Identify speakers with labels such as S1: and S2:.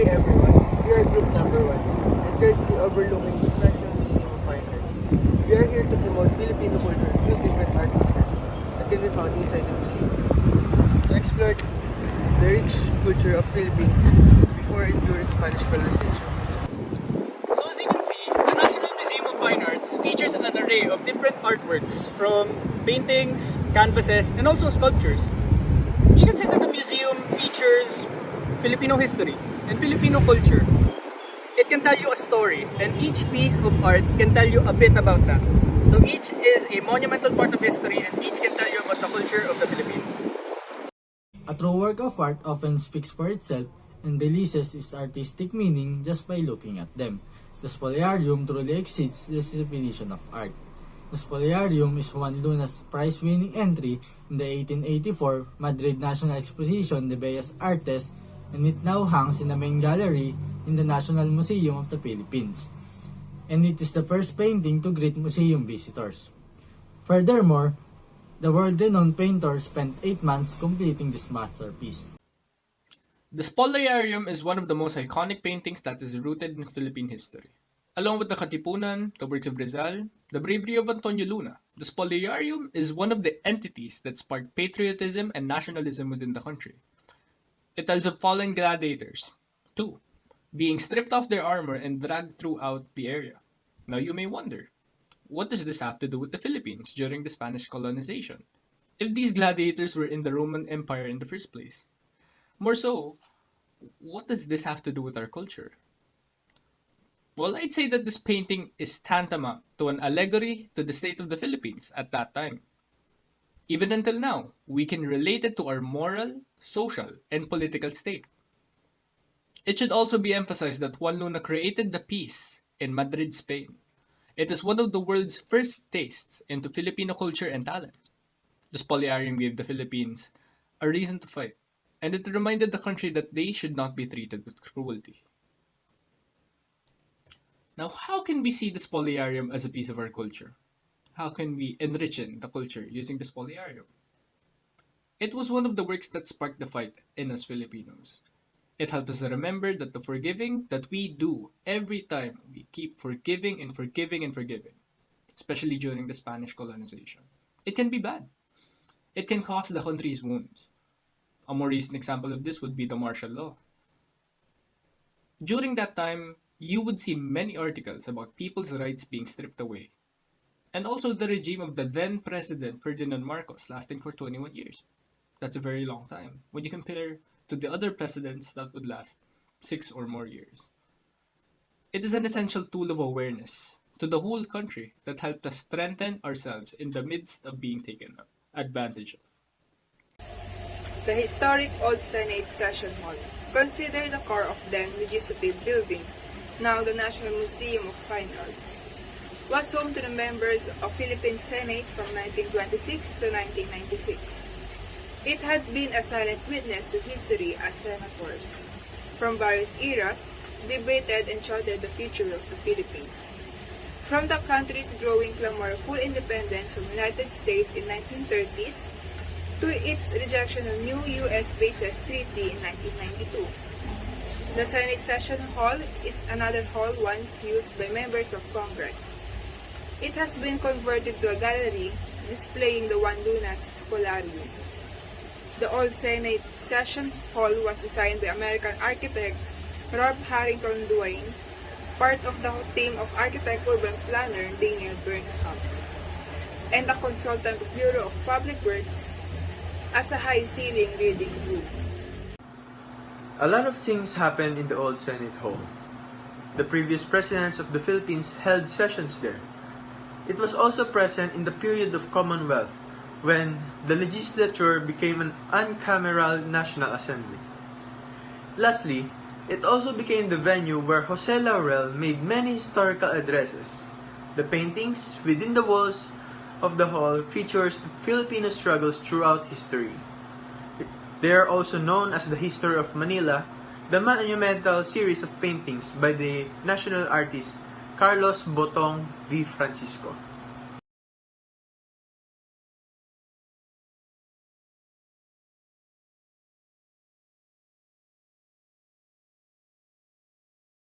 S1: day everyone, we are group number 1 and currently overlooking the National Museum of Fine Arts. We are here to promote Filipino culture through different art pieces that can be found inside the museum. To explore the rich culture of Philippines before and during Spanish colonization.
S2: So as you can see, the National Museum of Fine Arts features an array of different artworks from paintings, canvases, and also sculptures. You can say that the museum features Filipino history and Filipino culture. It can tell you a story, and each piece of art can tell you a bit about that. So each is a monumental part of history, and each can tell you about the culture of the Philippines.
S3: A true work of art often speaks for itself and releases its artistic meaning just by looking at them. The Spoliarium truly exceeds this definition of art. The Spoliarium is Juan Luna's prize-winning entry in the 1884 Madrid National Exposition de Bellas Artes, and it now hangs in the main gallery in the National Museum of the Philippines. And it is the first painting to greet museum visitors. Furthermore, the world-renowned painter spent 8 months completing this masterpiece.
S2: The Spoliarium is one of the most iconic paintings that is rooted in Philippine history. Along with the Katipunan, the works of Rizal, the bravery of Antonio Luna, the Spoliarium is one of the entities that sparked patriotism and nationalism within the country. It tells of fallen gladiators, too, being stripped of their armor and dragged throughout the area. Now you may wonder, what does this have to do with the Philippines during the Spanish colonization, if these gladiators were in the Roman Empire in the first place? More so, what does this have to do with our culture? Well, I'd say that this painting is tantamount to an allegory to the state of the Philippines at that time. Even until now, we can relate it to our moral, social, and political state. It should also be emphasized that Juan Luna created the piece in Madrid, Spain. It is one of the world's first tastes into Filipino culture and talent. The Spoliarium gave the Philippines a reason to fight, and it reminded the country that they should not be treated with cruelty. Now, how can we see the Spoliarium as a piece of our culture? How can we enrich the culture using the Spoliarium? It was one of the works that sparked the fight in us Filipinos. It helped us remember that the forgiving that we do every time we keep forgiving and forgiving and forgiving, especially during the Spanish colonization. It can be bad. It can cause the country's wounds. A more recent example of this would be the martial law. During that time, you would see many articles about people's rights being stripped away, and also the regime of the then President Ferdinand Marcos lasting for 21 years. That's a very long time when you compare to the other presidents that would last 6 or more years. It is an essential tool of awareness to the whole country that helped us strengthen ourselves in the midst of being taken advantage of.
S4: The historic Old Senate Session Hall, considered the core of then legislative building, now the National Museum of Fine Arts, was home to the members of Philippine Senate from 1926 to 1996. It had been a silent witness to history as senators, from various eras, debated and charted the future of the Philippines. From the country's growing clamor for independence from the United States in 1930s, to its rejection of new U.S. bases treaty in 1992. The Senate Session Hall is another hall once used by members of Congress. It has been converted to a gallery displaying the Juan Luna's Spoliarium. The Old Senate Session Hall was designed by American architect Rob Harrington Duane, part of the team of architect urban planner Daniel Burnham, and a consultant of Bureau of Public Works as a high-ceiling reading room.
S1: A lot of things happened in the old Senate Hall. The previous presidents of the Philippines held sessions there. It was also present in the period of Commonwealth, when the legislature became an uncameral National Assembly. Lastly, it also became the venue where Jose Laurel made many historical addresses. The paintings within the walls of the hall features the Filipino struggles throughout history. They are also known as the History of Manila, the monumental series of paintings by the national artist Carlos Botong V. Francisco.